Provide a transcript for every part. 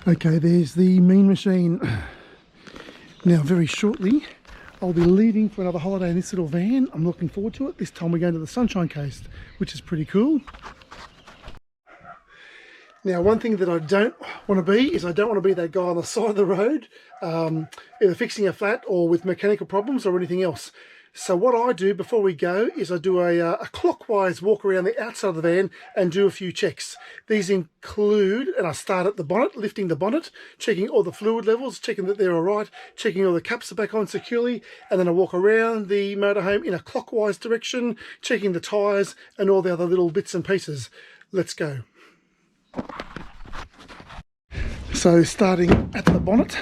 Okay, there's the mean machine. Now very shortly I'll be leaving for another holiday in this little van. I'm looking forward to it. This time we're going to the Sunshine Coast, which is pretty cool. Now one thing that I don't want to be is I don't want to be that guy on the side of the road, either fixing a flat or with mechanical problems or anything else. So what I do before we go is I do a clockwise walk around the outside of the van and do a few checks. These include, and I start at the bonnet, lifting the bonnet, checking all the fluid levels, checking that they're all right, checking all the caps are back on securely, and then I walk around the motorhome in a clockwise direction, checking the tyres and all the other little bits and pieces. Let's go. So starting at the bonnet.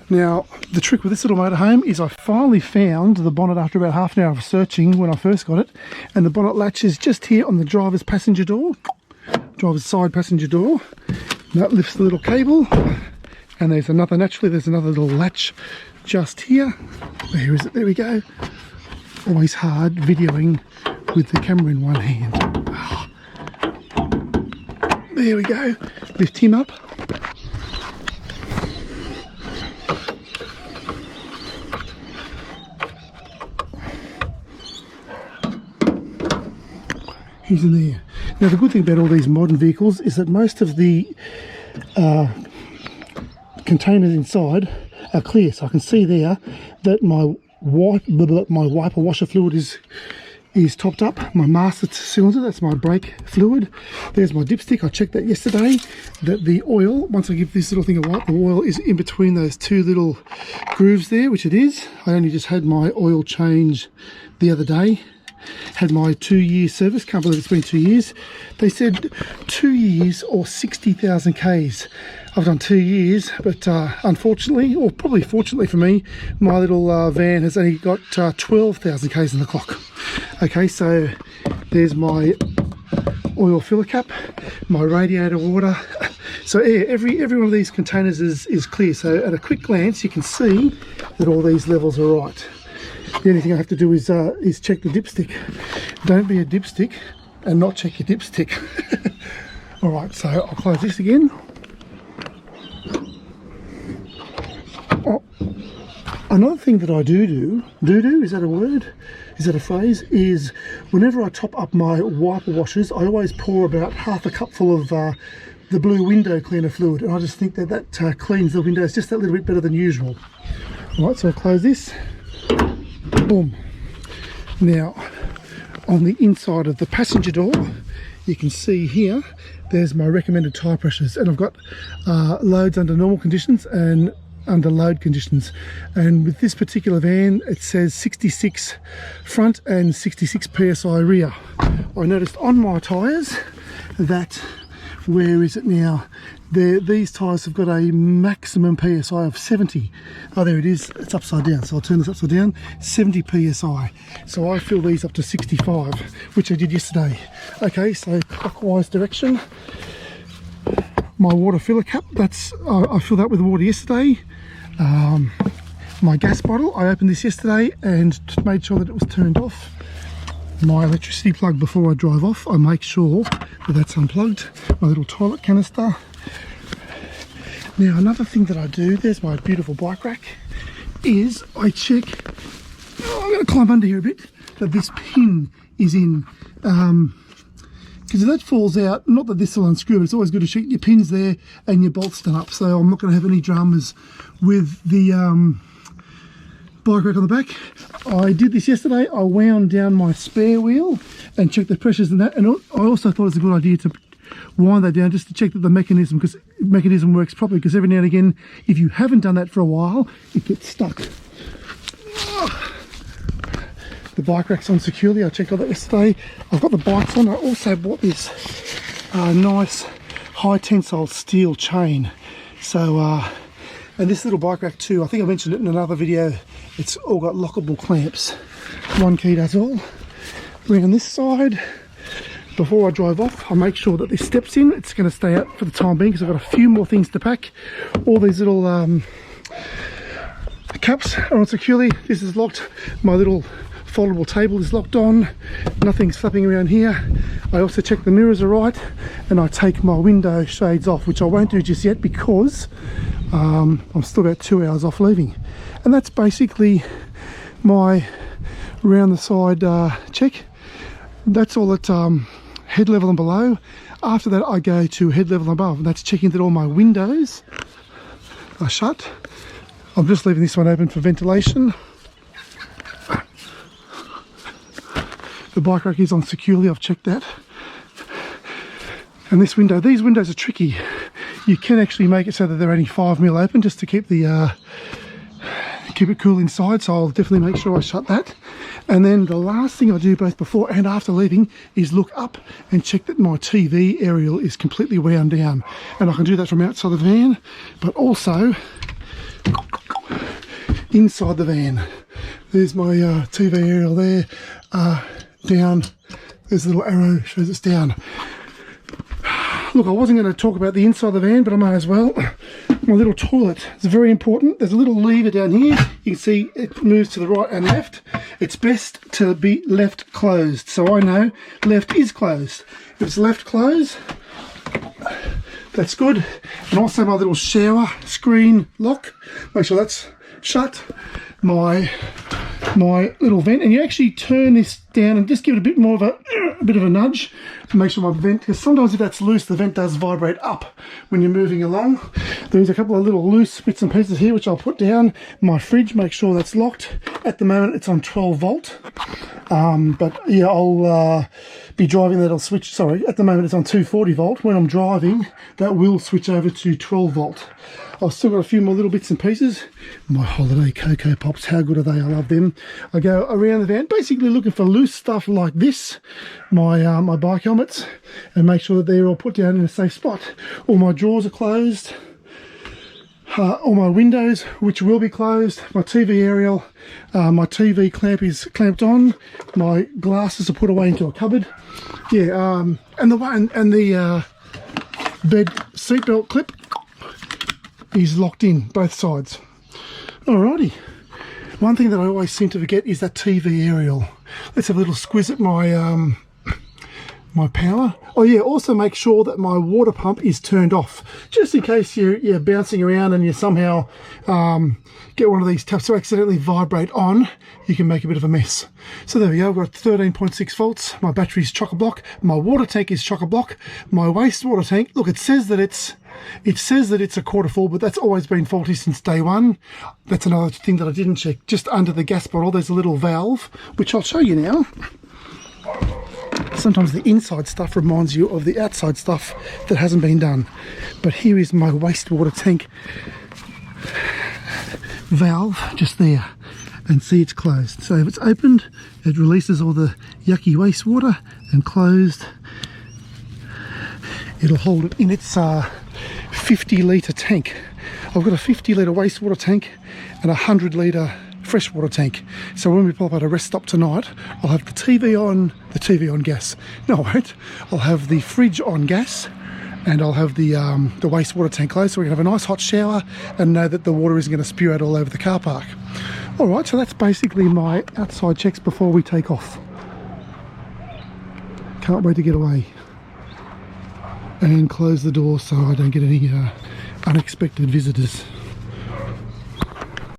Now, the trick with this little motorhome is I finally found the bonnet after about half an hour of searching when I first got it, and the bonnet latch is just here on the driver's passenger door, driver's side passenger door. That lifts the little cable, and there's another little latch just here. Where is it? There we go. Always hard videoing with the camera in one hand. There we go. Lift him up. He's in there. Now the good thing about all these modern vehicles is that most of the containers inside are clear, so I can see there that my wiper washer fluid is topped up. My master cylinder, that's my brake fluid. There's my dipstick. I checked that yesterday, that the oil, once I give this little thing a wipe, the oil is in between those two little grooves there, which it is. I only just had my oil change the other day. Had my 2-year service. Can't believe it's been 2 years. They said 2 years or 60,000 Ks. I've done 2 years, but unfortunately, or probably fortunately for me, my little van has only got 12,000 Ks in the clock. Okay, so there's my oil filler cap, my radiator water. So yeah, every one of these containers is clear. So at a quick glance, you can see that all these levels are right. The only thing I have to do is check the dipstick. Don't be a dipstick and not check your dipstick. Alright, so I'll close this again. Oh, another thing that I do, is that a word? Is that a phrase? Is whenever I top up my wiper washers, I always pour about half a cupful of the blue window cleaner fluid, and I just think that cleans the windows just that little bit better than usual. Alright, so I'll close this. Boom. Now on the inside of the passenger door, you can see here there's my recommended tyre pressures, and I've got loads under normal conditions and under load conditions, and with this particular van it says 66 front and 66 psi rear. I noticed on my tyres that, where is it now, these tyres have got a maximum PSI of 70. Oh, there it is. It's upside down, so I'll turn this upside down. 70 PSI. So I fill these up to 65, which I did yesterday. Okay, so clockwise direction. My water filler cap, that's I filled that with water yesterday. My gas bottle, I opened this yesterday and made sure that it was turned off. My electricity plug, before I drive off, I make sure that that's unplugged. My little toilet canister. Now another thing that I do, there's my beautiful bike rack, is I check, I'm going to climb under here a bit, that this pin is in, because if that falls out, not that this will unscrew, but it's always good to check your pins there and your bolts done up, so I'm not going to have any dramas with the bike rack on the back. I did this yesterday. I wound down my spare wheel and checked the pressures in that, and I also thought it was a good idea to wind that down just to check that the mechanism works properly, because every now and again, if you haven't done that for a while, it gets stuck. The bike rack's on securely. I checked all that yesterday. I've got the bikes on. I also bought this nice high tensile steel chain. So and this little bike rack too, I think I mentioned it in another video, it's all got lockable clamps. One key does all. Around this side, before I drive off, I make sure that this steps in. It's going to stay out for the time being because I've got a few more things to pack. All these little caps are on securely. This is locked. My little foldable table is locked on. Nothing's flapping around here. I also check the mirrors are right, and I take my window shades off, which I won't do just yet because I'm still about 2 hours off leaving. And that's basically my round the side check. That's all at head level and below. After that I go to head level and above, and that's checking that all my windows are shut. I'm just leaving this one open for ventilation. The bike rack is on securely, I've checked that. And this window, these windows are tricky. You can actually make it so that they're only 5mm open just to keep the keep it cool inside, so I'll definitely make sure I shut that. And then the last thing I do both before and after leaving is look up and check that my TV aerial is completely wound down. And I can do that from outside the van, but also inside the van. There's my TV aerial there, down. There's a little arrow, shows it's down. Look, I wasn't going to talk about the inside of the van, but I may as well. My little toilet is very important. There's a little lever down here. You can see it moves to the right and left. It's best to be left closed, so I know left is closed. If it's left closed, that's good. And also my little shower screen lock, make sure that's shut. My little vent, and you actually turn this down and just give it a bit more of a bit of a nudge to make sure my vent, because sometimes if that's loose the vent does vibrate up when you're moving along. There's a couple of little loose bits and pieces here which I'll put down. My fridge, make sure that's locked. At the moment it's on 12 volt, but yeah, I'll be driving that. It'll switch, sorry, at the moment it's on 240 volt. When I'm driving that will switch over to 12 volt. I've still got a few more little bits and pieces. My holiday Cocoa Pops, how good are they? I love them. I go around the van basically looking for loose stuff like this, my my bike helmets, and make sure that they're all put down in a safe spot. All my drawers are closed, all my windows, which will be closed, my TV aerial, my TV clamp is clamped on, my glasses are put away into a cupboard. Yeah, and the bed seatbelt clip is locked in both sides. Alrighty. One thing that I always seem to forget is that TV aerial. Let's have a little squiz at my my power. Oh yeah, also make sure that my water pump is turned off, just in case you're bouncing around and you somehow get one of these taps to accidentally vibrate on, you can make a bit of a mess. So there we go, I've got 13.6 volts, my battery's chock-a-block, my water tank is chock-a-block, my wastewater tank, look, it says that it's a quarter full, but that's always been faulty since day one. That's another thing that I didn't check. Just under the gas bottle there's a little valve, which I'll show you now. Sometimes the inside stuff reminds you of the outside stuff that hasn't been done. But here is my wastewater tank valve just there, and see it's closed. So if it's opened, it releases all the yucky wastewater, and closed, it'll hold it in its 50 litre tank. I've got a 50 litre wastewater tank and a 100 litre freshwater tank. So when we pull up at a rest stop tonight, I'll have the TV on gas. No, I won't. I'll have the fridge on gas, and I'll have the wastewater tank closed, so we can have a nice hot shower and know that the water isn't going to spew out all over the car park. Alright, so that's basically my outside checks before we take off. Can't wait to get away. And close the door so I don't get any unexpected visitors.